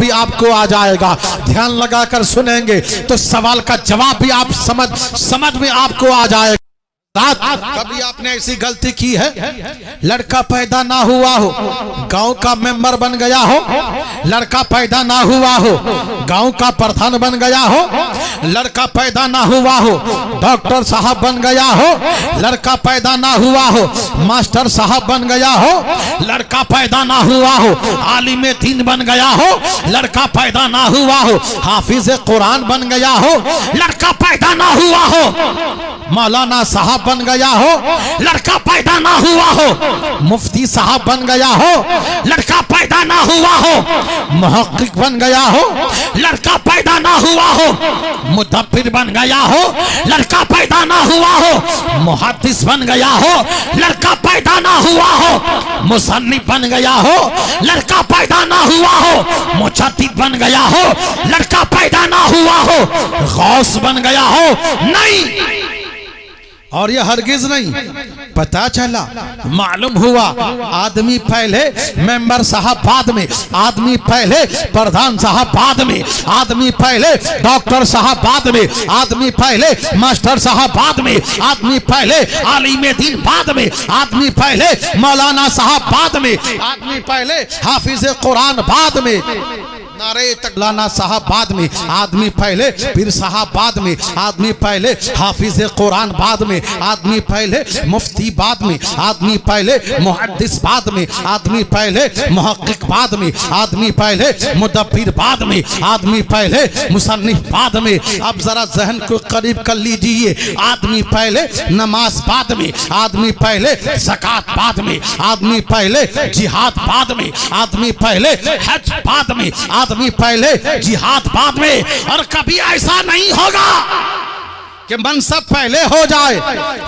भी आपको आ जाएगा। ध्यान लगाकर सुनेंगे तो सवाल का जवाब भी आप समझ में आपको आ जाएगा। कभी आपने ऐसी गलती की है, लड़का पैदा ना हुआ हो, गांव का मेंबर बन गया हो, लड़का पैदा ना हुआ हो, गांव का प्रधान बन गया हो, लड़का पैदा ना हुआ हो, डॉक्टर साहब बन गया हो, लड़का पैदा ना हुआ हो, मास्टर साहब बन गया हो, लड़का पैदा ना हुआ हो, आलिम दीन बन गया हो, लड़का पैदा ना हुआ हो, हाफिज कुरान बन गया हो, लड़का पैदा ना हुआ हो, मौलाना साहब बन गया हो, लड़का पैदा ना हुआ हो, मुफ्ती साहब बन गया हो, लड़का पैदा ना हुआ हो, मुहक्किक बन गया हो, लड़का पैदा ना हुआ हो, मुदब्बिर बन गया हो, लड़का पैदा ना हुआ हो, मुहद्दिस बन गया हो, लड़का पैदा ना हुआ हो, मुसन्निफ बन गया हो, लड़का पैदा ना हुआ हो, मुजद्दिद बन गया हो, लड़का पैदा ना हुआ हो, गौस बन गया हो, नहीं। और ये हरगिज नहीं, पता चला मालूम हुआ आदमी पहले मेंबर साहब बाद में, आदमी पहले प्रधान साहब बाद में, आदमी पहले डॉक्टर साहब बाद में, आदमी पहले मास्टर साहब बाद में, आदमी पहले आलिम दीन बाद में, आदमी पहले मौलाना साहब बाद में, आदमी पहले हाफिज कुरान बाद में, नारे तकलाना साहब बाद में, आदमी पहले पीर साहब बाद में, आदमी पहले हाफिज कुरान बाद में, आदमी पहले मुफ्ती बाद में, आदमी पहले मुहद्दिस बाद में, आदमी पहले मुहक्किक बाद में, आदमी पहले मुदब्बिर बाद में, आदमी पहले मुसन्निफ बाद में। अब जरा जहन को करीब कर लीजिए, आदमी पहले नमाज बाद में, आदमी पहले ज़कात बाद में, आदमी पहले जिहाद बाद में, आदमी पहले हज बाद में, आदमी पहले जिहाद बाद में। और कभी ऐसा नहीं होगा कि मनसब पहले हो जाए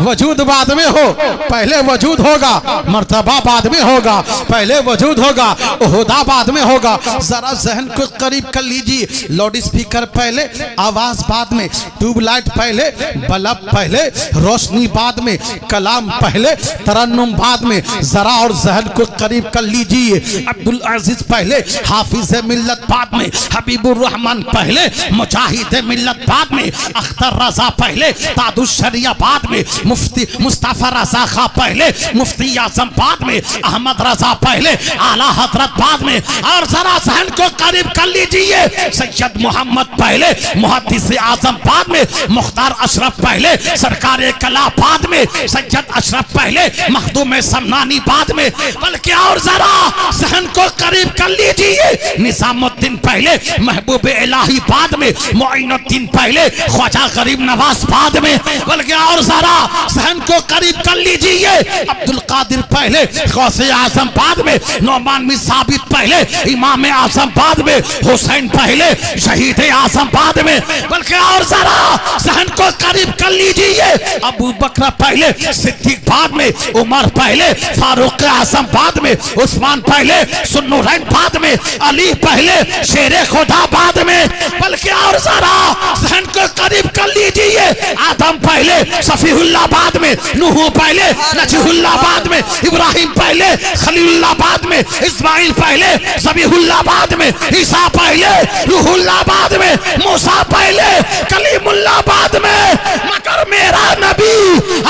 वजूद बाद में हो, पहले वजूद होगा मर्तबा बाद में होगा, पहले वजूद होगा ओहदा बाद में होगा। जरा जहन को करीब कर लीजिए, लाउड स्पीकर पहले आवाज बाद में, ट्यूबलाइट पहले बल्ब पहले रोशनी बाद में, कलाम पहले तरन्नुम बाद में। जरा और जहन को करीब कर लीजिए, अब्दुल अजीज पहले हाफिज मिल्लत बाद में, हबीबुर रहमान पहले मुजाहिद मिल्लत बाद में, अख्तर रजा पहले तादुशरिया बाद में, मुफ्ती मुस्तफा रजा खां पहले मुफ्ती आजम बाद में, अहमद रजा पहले आला हजरत बाद में। और जरा जहन को करीब कर लीजिए, सैयद मोहम्मद पहले मुहद्दिस आजम बाद में, मुख्तार अशरफ पहले सरकार कला बाद में, सैयद अशरफ पहले मखदूम समनानी बाद में। बल्कि और जरा जहन को करीब कर लीजिए, निजामुद्दीन पहले महबूब इलाही बाद में, मुइनुद्दीन पहले ख्वाजा गरीब नवाज बाद में। बल्कि और जरा सहन को करीब कर लीजिए, अब्दुल कादिर पहले गौसे आजम बाद में, नौमान बिन साबित पहले इमाम आजम बाद में, हुसैन पहले शहीद आजम बाद में। बल्कि और जरा सहन को करीब कर लीजिए, अबू बकर पहले सिद्दीक बाद में, उमर पहले फारूक आजम बाद में, उस्मान पहले सुन्नुरैन बाद में, अली पहले शेर खुदा बाद में। बल्कि और जरा सहन को करीब कर लीजिए, आदम पहले सफीहुल्लाह बाद में, नूह पहले नजीहुल्लाह बाद में, इब्राहिम पहले खलीलुल्लाह बाद में, इस्माइल पहले ज़बीहुल्लाह बाद में, ईसा पहले रूहुल्लाह बाद में, मूसा पहले कलीमुल्लाह बाद में। मगर मेरा नबी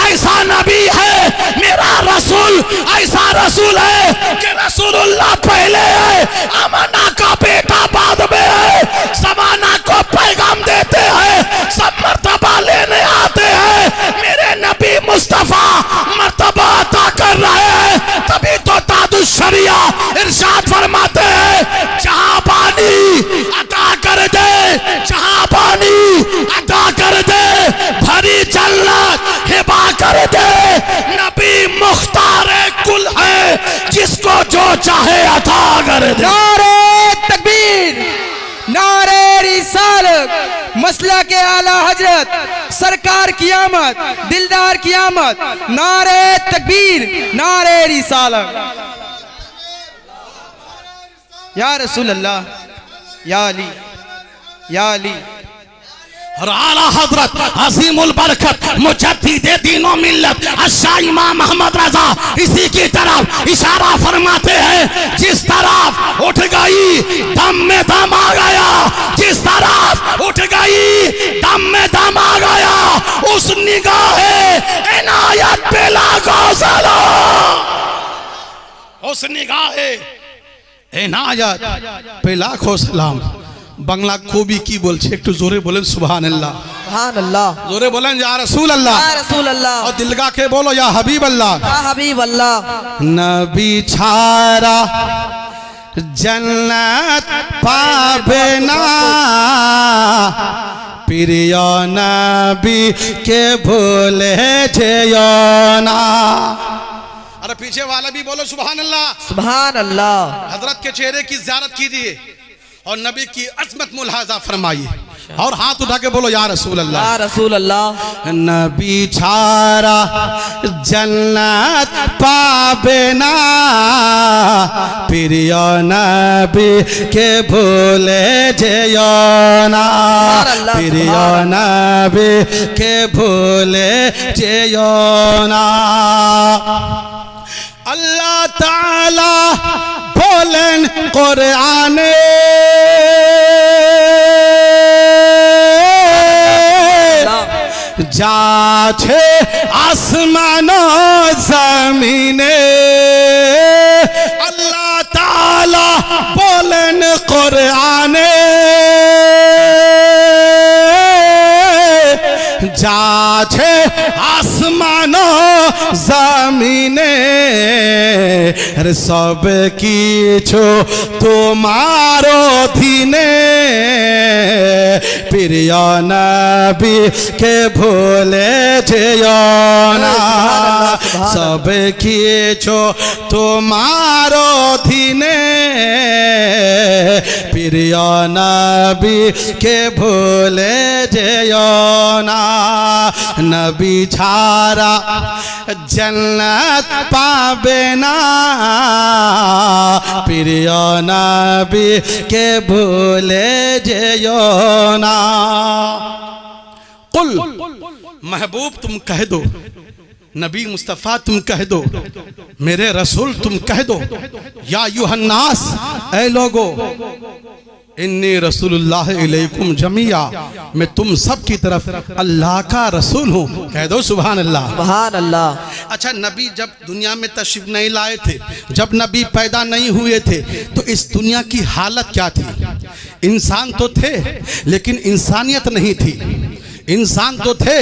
ऐसा नबी है, मेरा रसूल ऐसा रसूल है कि रसूलुल्लाह पहले है, अमना का बेटा बाद में है, ज़माना को पैगाम देते हैं, सब मर्तबा लेने आते हैं। मेरे नबी मुस्तफा मर्तबा अता कर रहे हैं, तभी तो तादुशरिया इरशाद फरमाते हैं, जहां बानी अता कर दे, जहां बानी अता कर दे, भरी जन्नत हिबा कर दे। नबी मुख्तार कुल है, जिसको जो चाहे अता कर दे। नारे तकबीर, नारे रिसालत, मसला के आला हजरत सरकार की आमद, दिलदार की आमद। नारे तकबीर, नारे रिसालत। या रसूल अल्लाह, या अली, या अली। और आला हजरत अजीमुल बरकत मुजद्दिद दीन व मिल्लत शाह इमाम मोहम्मद रजा इसी की तरफ इशारा फरमाते हैं। जिस तरफ उठ गई दम में दम आ गया, जिस तरफ उठ गई दम में दम आ गया, उस निगाहे इनायत पे लाखों सलाम, उस निगाहे इनायत पे लाखों सलाम। বাংলা কবি কি বলছে একটু জোরে বলেন সুবহানাল্লাহ, সুবহানাল্লাহ, জোরে বলেন ইয়া রাসূলুল্লাহ, ইয়া রাসূলুল্লাহ, और दिल गा के बोलो या हबीबल्लाह, ইয়া হাবিবাল্লাহ। नबी छारा जन्नत पावे ना, प्रिय नबी के भूले जेयो ना। अरे पीछे वाला भी बोलो सुबहानल्लाह, सुबहानल्लाह। हजरत के चेहरे की ज़ियारत कीजिए और नबी की अजमत मुलाहाजा फरमाइए और हाथ उठा के बोलो या रसूल अल्लाह, या रसूल अल्लाह। नबी छारा जन्नत पावे ना, प्रिय नबी के भूले जेयो ना, प्रिय नबी के भूले जेयो ना। अल्लाह ताला बोलें कुराने जाछे आसमानो जमीने, अल्लाह ताला बोलें कुराने जाछे आसमानो जमीने, अरे सब किछु तुम्हारो धीने, प्रिय नबी के भूले जेयो ना, सब किछु तुम्हारो धीने, प्रिय नबी के भूले जेयो ना। नबी छारा जन्नत पावे ना, प्रिय नबी के भूले जेयो ना। कुल महबूब तुम कह दो, नबी मुस्तफ़ा तुम कह दो, मेरे रसूल तुम कह दो, या यूहन्नास ऐ लोगो इन्नी रसूलुल्लाह इलैकुम जमिया, मैं तुम सब की तरफ अल्लाह का रसूल हूँ, कह दो सुभान अल्लाह, सुभान अल्लाह। अच्छा नबी जब दुनिया में तशरीफ नहीं लाए थे, जब नबी पैदा नहीं हुए थे, तो इस दुनिया की हालत क्या थी? इंसान तो थे लेकिन इंसानियत नहीं थी, इंसान तो थे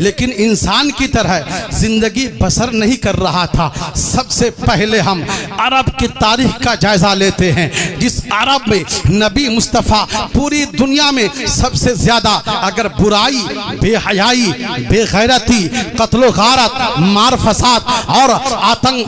लेकिन इंसान की तरह जिंदगी बसर नहीं कर रहा था। सबसे पहले हम अरब की तारीख का जायजा लेते हैं, जिस अरब में नबी मुस्तफ़ा पूरी दुनिया में सबसे ज्यादा अगर बुराई, बेहयाई, बेगैरती, कत्लो गारत, मार फसाद और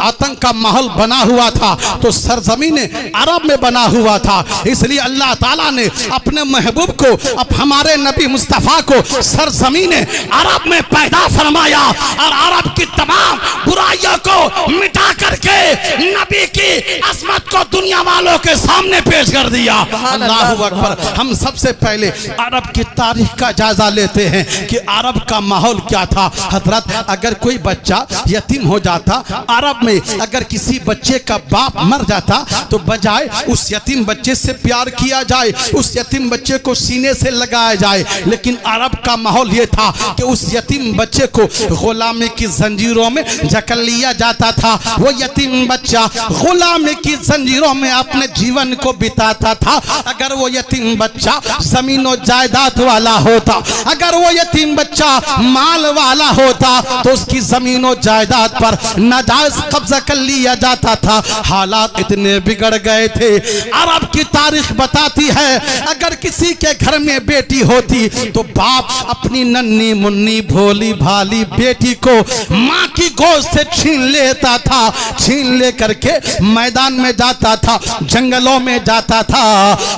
आतंक का माहौल बना हुआ था तो सरजमीन अरब में बना हुआ था। इसलिए अल्लाह ताला ने अपने महबूब को, अब हमारे नबी मुस्तफ़ा को सरजमीन अरब में पैदा फरमाया और अरब की तमाम बुराइयों को मिटा करके नबी की अजमत को दुनिया वालों के सामने पेश कर दिया। अल्लाहु अकबर। हम सबसे पहले अरब की तारीख का जायजा लेते हैं कि अरब का माहौल क्या था। हजरत अगर कोई बच्चा यतीम हो जाता, अरब में अगर किसी बच्चे का बाप मर जाता तो बजाय उस यतीम बच्चे से प्यार किया जाए, उस यतीम बच्चे को सीने से लगाया जाए, लेकिन अरब का माहौल ये था कि उस यतीम बच्चे को गुलामी की जंजीरों में जकड़ लिया जाता था। वो यतीम बच्चा गुलामी की जंजीरों में अपने जीवन को बिताता था। अगर वो यतीम बच्चा जमीन और जायदाद वाला होता, अगर वो यतीम बच्चा माल वाला होता तो उसकी जमीन और जायदाद पर नाजायज कब्जा कर लिया जाता था। हालात इतने बिगड़ गए थे। अरब की तारीख बताती है अगर किसी के घर में बेटी होती तो बाप अपनी नन्ही मुन्नी भोली भाली बेटी को माँ की गोद से छीन लेता था, छीन ले करके मैदान में जाता था, जंगलों में जाता था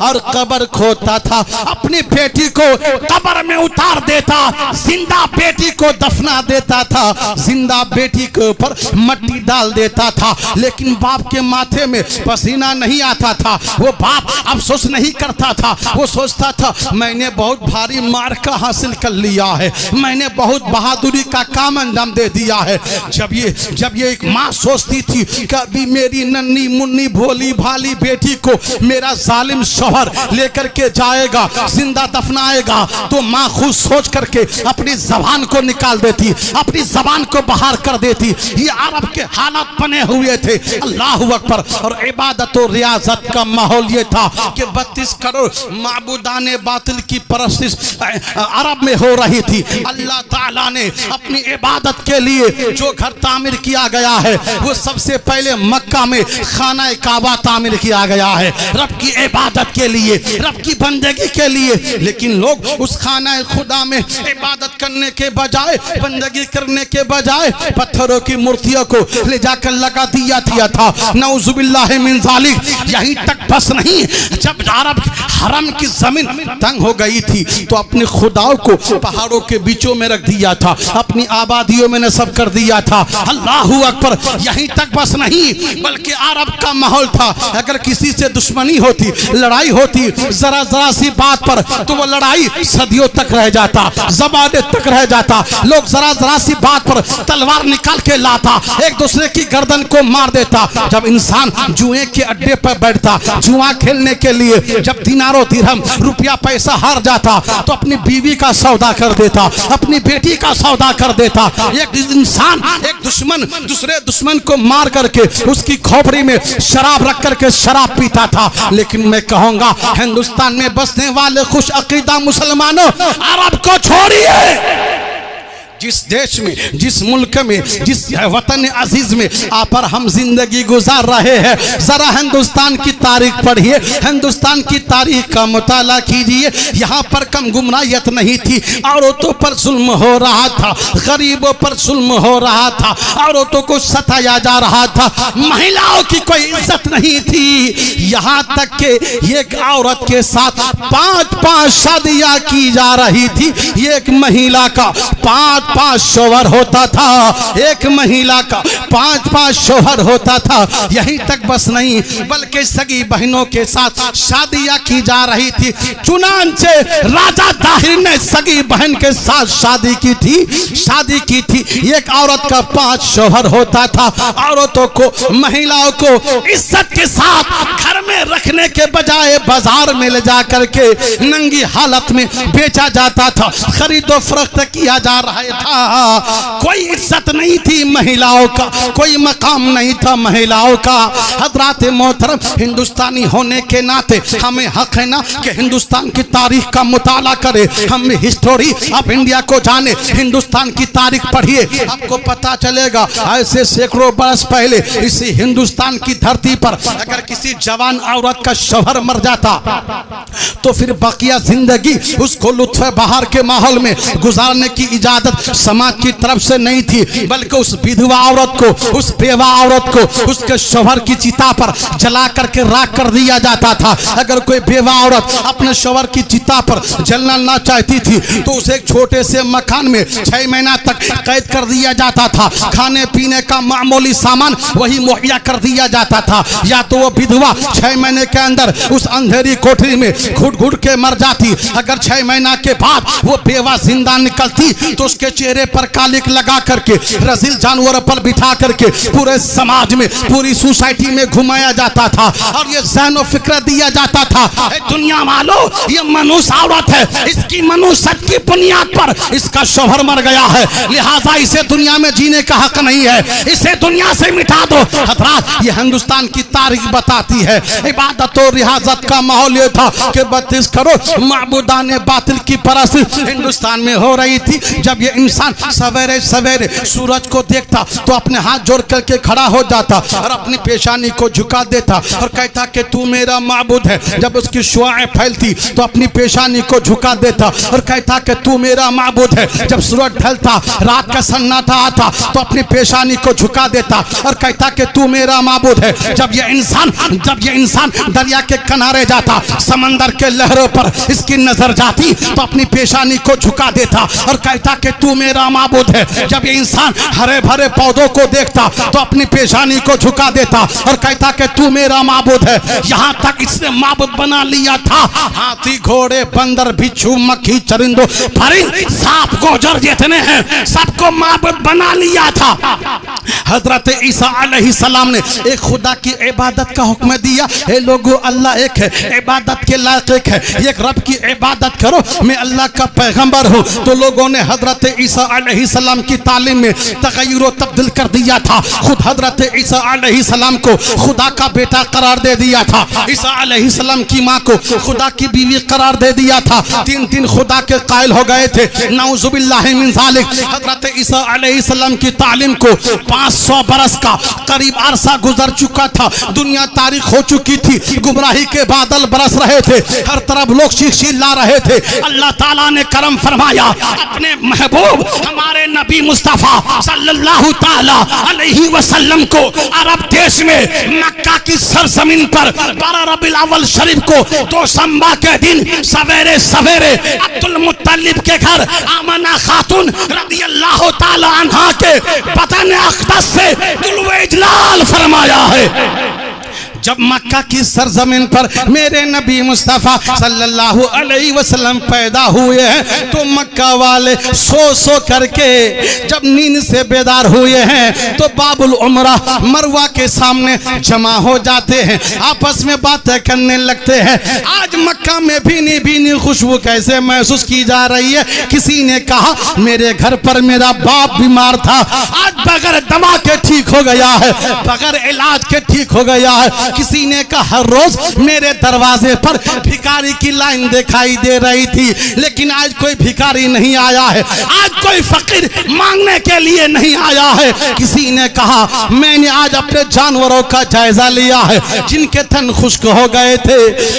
और कब्र खोदता था, अपनी बेटी को कब्र में उतार देता, जिंदा बेटी को दफना देता था, जिंदा बेटी के ऊपर मट्टी डाल देता था। लेकिन बाप के माथे में पसीना नहीं आता था, वो बाप अफसोस नहीं करता था, वो सोचता था मैंने बहुत भारी मार्का हासिल कर लिया है, मैंने बहुत बहादुरी का काम अंजाम दे दिया है। जब ये एक माँ सोचती थी कभी मेरी नन्ही मुन्नी भोली भाली बेटी को मेरा जालिम शौहर लेकर के जाएगा, जिंदा दफनाएगा, तो माँ खुद सोच करके अपनी जबान को निकाल देती, अपनी जबान को बाहर कर देती। ये अरब के हालात बने हुए थे, अल्लाह अकबर। और इबादत और रियाजत का माहौल ये था कि 32 करोड़ माबूदाने बातिल की परस्तिश अरब में हो रही थी। अल्लाह ताला ने अपनी इबादत के लिए जो घर तामीर किया गया है वो सबसे पहले मक्का में खाना काबा तामीर किया गया है, रब की इबादत के लिए, रब की बंदगी के लिए। लेकिन लोग उस खाना खुदा में इबादत करने के बजाय, बंदगी करने के बजाय पत्थरों की मूर्तियों को ले जाकर लगा दिया था। नऊजुबिल्लाह मिन जालिक। यहीं तक बस नहीं, जब अरब हरम की जमीन तंग हो गई थी तो अपने खुदाओं को पहाड़ों के बीचों में रख दिया था, अपनी आबादियों में नस्ब कर दिया था। अल्लाहू अकबर। यहीं तक बस नहीं, बल्कि अरब का माहौल था, अगर किसी से दुश्मनी होती, लड़ाई होती, जरा जरा सी बात पर, तो वो लड़ाई सदियों तक रह जाता, ज़माने तक रह जाता। लोग जरा जरा सी बात पर तलवार निकाल के लाता, एक दूसरे की गर्दन को मार देता। जब इंसान जुए के अड्डे पर बैठता, जुआ खेलने के लिए जब दिनारों दिरहम रुपया पैसा हार जाता तो अपनी बीवी का सौदा कर देता, अपनी बेटी का सौदा कर देता। एक इंसान, एक दुश्मन दूसरे दुश्मन को मार करके उसकी खोपड़ी में शराब रख करके शराब पीता था। लेकिन मैं कहूंगा हिंदुस्तान में बसने वाले खुश अकीदा मुसलमानों, अरब को छोड़िए। जिस देश में, जिस मुल्क में, जिस वतन अजीज में आप पर हम जिंदगी गुजार रहे हैं, जरा हिंदुस्तान की तारीख पढ़िए, हिंदुस्तान की तारीख का मुताला कीजिए। यहाँ पर कम गुमराहियत नहीं थी, औरतों पर जुल्म हो रहा था, गरीबों पर जुल्म हो रहा था, औरतों को सताया जा रहा था, महिलाओं की कोई इज्जत नहीं थी। यहाँ तक के एक औरत के साथ 5-5 शादियां की जा रही थी। एक महिला का 5-5 शौहर होता था, एक महिला का 5-5 शौहर होता था। यहीं तक बस नहीं, बल्कि सगी बहनों के साथ शादियां की जा रही थी। चुनांचे राजा दाहिर ने सगी बहन के साथ शादी की थी। एक औरत का 5 शौहर होता था। औरतों को, महिलाओं को इज्जत के साथ घर में रखने के बजाय बाजार में ले जा करके नंगी हालत में बेचा जाता था, खरीदो फरोख्त किया जा रहा था। कोई इज्जत नहीं थी महिलाओं का, कोई मकाम नहीं था महिलाओं का। हजरात मोहतरम, हिंदुस्तानी होने के नाते हमें हक है ना कि हिंदुस्तान की तारीख का मुताला करें, हम हिस्टोरी ऑफ इंडिया को जाने, हिंदुस्तान की तारीख पढ़िए, आपको पता चलेगा ऐसे सैकड़ों बरस पहले इसी हिंदुस्तान की धरती पर अगर किसी जवान औरत का शौहर मर जाता तो फिर बकिया जिंदगी उसको लुत्फ बहार के माहौल में गुजारने की इजाजत समाज की तरफ से नहीं थी, बल्कि उस विधवा औरत को, उस बेवा औरत को उसके शौहर की चिता पर जला करके राख कर दिया जाता था। अगर कोई बेवा औरत अपने शौहर की चिता पर जलना ना चाहती थी तो उसे एक छोटे से मकान में 6 महीना तक कैद कर दिया जाता था। खाने पीने का मामूली सामान वही मुहैया कर दिया जाता था, या तो वो विधवा 6 महीने के अंदर उस अंधेरी कोठरी में घुट घुट के मर जाती। अगर 6 महीना के बाद वो बेवा जिंदा निकलती तो उसके चेहरे पर कालिक लगा करके रजील जानवर पर बिठा करके पूरे समाज में, पूरी सोसाइटी में घुमाया जाता था और ये ज़हन फिक्र दिया जाता था, दुनिया वालों ये मनुष्य औरत है, इसकी मनुष्यत की बुनियाद पर इसका शौहर मर गया है, लिहाजा इसे दुनिया में जीने का हक नहीं है, इसे दुनिया से मिटा दो। हजरात, ये हिंदुस्तान की तारीख बताती है। इबादत और रियाजत का माहौल ये था कि 32 करोड़ माबूदाने बातिल की परस्त हिंदुस्तान में हो रही थी। जब ये इंसान सवेरे सवेरे सूरज को देखता तो अपने हाथ जोड़ करके खड़ा हो जाता और अपनी पेशानी को झुका देता और कहता कि तू मेरा माबूद है। जब उसकी शुआएं फैलती तो अपनी पेशानी को झुका देता और कहता कि तू मेरा माबूद है। जब सूरज ढलता, रात का सन्नाटा आता तो अपनी पेशानी को झुका देता और कहता कि तू मेरा माबूद है। जब ये इंसान दरिया के किनारे जाता, समंदर के लहरों पर इसकी नजर जाती तो अपनी पेशानी को झुका देता और कहता कि तू मेरा माबूद है। जब ये इंसान हरे भरे पौधों को देखता तो अपनी पेशानी को झुका देता और कहता कि तू मेरा माबूद है। यहाँ तक इसने माबूद बना लिया था हाथी, घोड़े, बंदर, बिच्छू, मक्खी, चरिंदों, परिंद, सांप, गोजर जितने हैं सबको माबूद बना लिया था। हजरत ईसा अलैहिस्सलाम ने एक खुदा की इबादत का हुक्म दिया, ए लोगों अल्लाह एक है, इबादत के लायक एक है, एक रब की इबादत करो, मैं अल्लाह का पैगंबर हूँ। तो लोगों ने हजरत ईसा अलैहिस्सलाम की तालीम में तगय्युर तब्दील कर दिया था। खुद हजरत ईसा अलैहिस्सलाम को खुदा का बेटा करार दे दिया था। ईसा अलैहिस्सलाम की माँ को खुदा की बीवी करार दे दिया था। तीन खुदा के कायल हो गए थे। नाउजुबिल्लाहि मिन ज़ालिक। हजरत ईसा अलैहिस्सलाम की तालीम को 500 बरस का करीब अरसा गुजर चुका था। दुनिया तारीख हो चुकी थी, गुमराही के बादल बरस रहे थे, हर तरफ लोग चीख चिल्ला रहे थे। अल्लाह ताला ने करम फरमाया, अपने महबूब हमारे नबी मुस्तफा सल्लल्लाहु ताला अलैहि वसल्लम को अरब देश में मक्का की सरजमीन पर 12 रबीउल अव्वल शरीफ को तो संबा के दिन सवेरे सवेरे अब्दुल मुत्तलिब के घर आमना खातून रदियल्लाहु ताला अन्हा के बदन अक़दस से तुलवे इजलाल फरमाया है। जब मक्का की सरजमीन पर मेरे नबी मुस्तफ़ा सल्लल्लाहु अलैहि वसल्लम पैदा हुए हैं तो मक्का वाले सो करके जब नींद से बेदार हुए हैं तो बाबुल उमरा मरवा के सामने जमा हो जाते हैं, आपस में बातें करने लगते हैं। आज मक्का में भीनी भीनी खुशबू कैसे महसूस की जा रही है? किसी ने कहा मेरे घर पर मेरा बाप बीमार था, आज बगैर दवा के ठीक हो गया है, बगैर इलाज के ठीक हो गया है। किसी ने कहा हर रोज मेरे दरवाजे पर भिखारी की लाइन दिखाई दे रही थी, लेकिन आज कोई भिखारी नहीं आया है, आज कोई फकीर मांगने के लिए नहीं आया है। किसी ने कहा मैंने आज अपने जानवरों का जायजा लिया है, जिनके थन खुश्क हो गए थे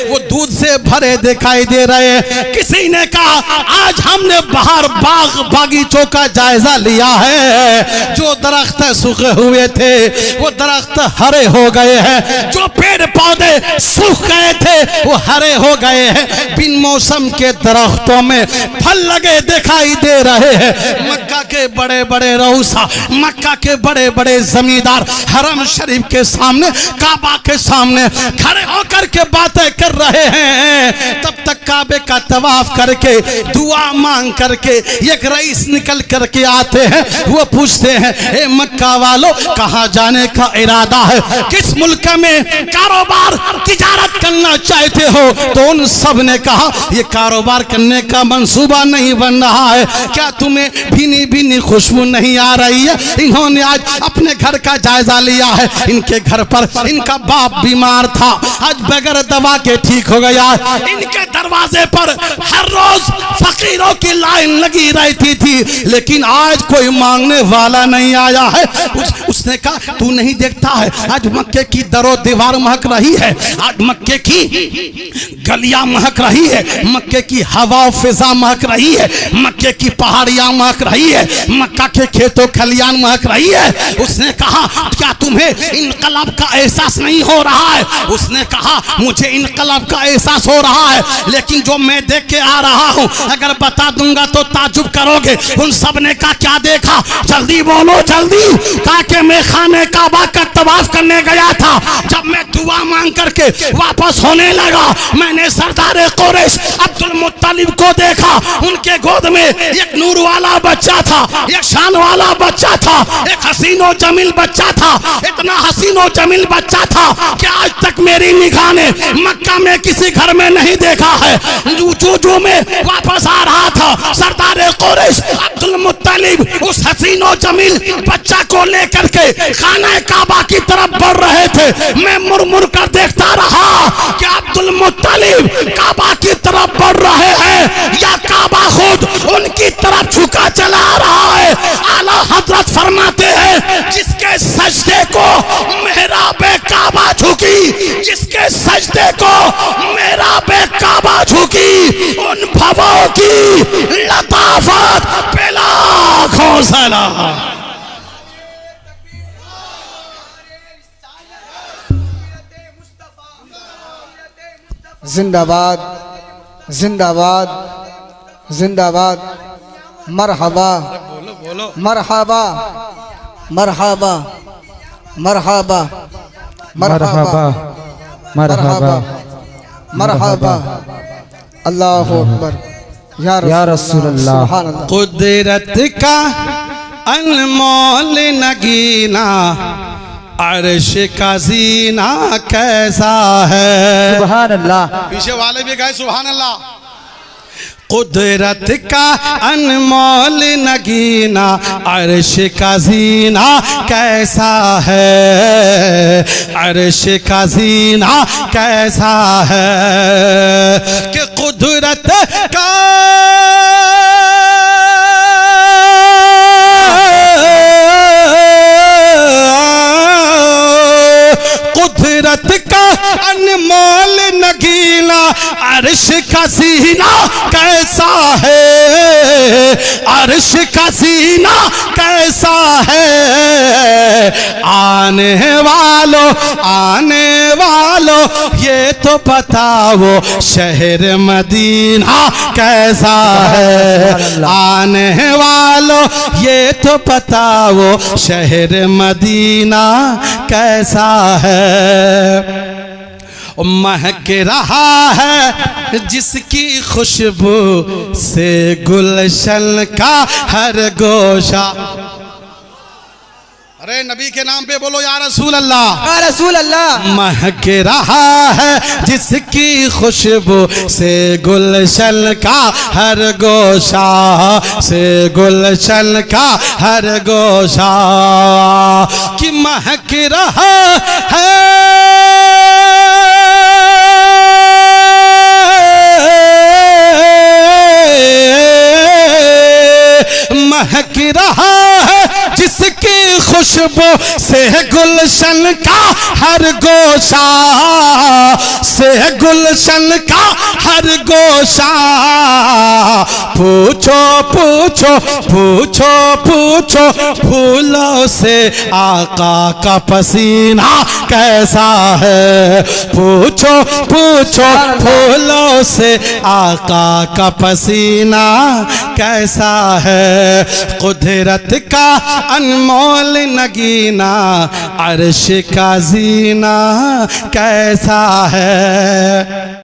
वो दूध से भरे दिखाई दे रहे हैं। किसी ने कहा आज हमने बाहर बाग बागीचों का जायजा लिया है, जो दरख्त सूखे हुए थे वो दरख्त हरे हो गए हैं, जो पेड़ पौधे सूख गए थे वो हरे हो गए हैं। बिन मौसम के दरख्तों में फल लगे दिखाई दे रहे हैं। मक्का के बड़े बड़े रऊसा, मक्का के बड़े बड़े जमींदार हरम शरीफ के सामने, काबा के सामने खड़े होकर के बातें कर रहे हैं। तब तक काबे का तवाफ करके दुआ मांग करके एक रईस निकल करके आते हैं। वो पूछते हैं ए मक्का वालों कहाँ जाने का इरादा है, किस मुल्क में कारोबार तिजारत करना चाहते हो? तो उन सब ने कहा ये कारोबार करने का मंसूबा नहीं बन रहा है, क्या तुम्हें भीनी भीनी खुशबू नहीं आ रही है? इन्होंने आज अपने घर का जायजा लिया है, इनके घर पर इनका बाप बीमार था, आज बगैर दवा के ठीक हो गया। इनके दरवाजे पर हर रोज फकीरों की लाइन लगी रहती थी, लेकिन आज कोई मांगने वाला नहीं आया है। उसने कहा तू नहीं देखता है आज मक्के की दरो दीवार महक रही है, आज मक्के की गलियां महक रही है, मक्के की हवा फिजा महक रही है, मक्के की पहाड़ियां महक रही है, मक्का के खेतों खलियान महक रही है। उसने कहा क्या तुम्हें इनकलाब का एहसास नहीं हो रहा है? उसने कहा मुझे इनकलाब का एहसास हो रहा है, लेकिन जो मैं देख के आ रहा हूं अगर बता दूंगा तो ताजुब करोगे। उन सब ने कहा क्या देखा? जल्दी बोलो जल्दी, ताकि मैं खाने काबा का तवाफ करने गया था, जब मैं दुआ मांग करके वापस होने लगा मैंने सरदार कुरैश अब्दुल मुत्तलिब को देखा। उनके गोद में एक नूर वाला बच्चा था, एक शान वाला बच्चा था, एक हसीनो जमील बच्चा था, इतना हसीनो जमील बच्चा था कि आज तक मेरी निगाह ने मक्का में किसी घर में नहीं देखा है। जो में वापस आ रहा था सरदार कुरैश अब्दुल मुत्तलिब उस हसीनो जमील बच्चा को लेकर के खाना काबा की तरफ बढ़ रहे थे। मैं मुरमुर कर देखता रहा कि अब्दुल मुत्तलिब काबा की तरफ बढ़ रहे हैं या काबा खुद उनकी तरफ झुका चला रहा सजदे को मेरा बेकाबा झुकी, उन भवों की लताफत पे लाखों सलाम। जिंदाबाद जिंदाबाद जिंदाबाद। मरहबा मरहबा मरहबा मरहबा मरहबा मरहबा मरहबा। अल्लाहु अकबर या रसूल अल्लाह। सुभान अल्लाह। कुदरत का अनमोल नगीना, अर्श का जीना कैसा है। सुभान अल्लाह। पीछे वाले भी गए सुभान अल्लाह। कुदरत का अनमोल नगीना, अर्श का जीना कैसा है, अर्श का जीना कैसा है कि कुदरत का कुदरत का अनमोल नगीना, अर्श का सीना कैसा है, अर्श का सीना कैसा है। आने वालों ये तो बताओ शहर मदीना कैसा है। आने वालों ये तो बताओ शहर मदीना कैसा है। महक रहा है जिसकी खुशबू से गुलशन का हर गोशा। अरे नबी के नाम पे बोलो या रसूल अल्लाह। या रसूल अल्लाह। महक रहा है जिसकी खुशबू से गुलशन का हर गोशा, से गुलशन का हर गोशा कि महक रहा है महक रहा है जिसकी खुशबू से गुलशन का हर गोशा, से गुलशन का हर गोशा। पूछो पूछो पूछो पूछो फूलों से आका का पसीना कैसा है। पूछो पूछो फूलों से आका का पसीना कैसा है। कुदरत का अनमोल नगीना, अर्श का जीना कैसा है।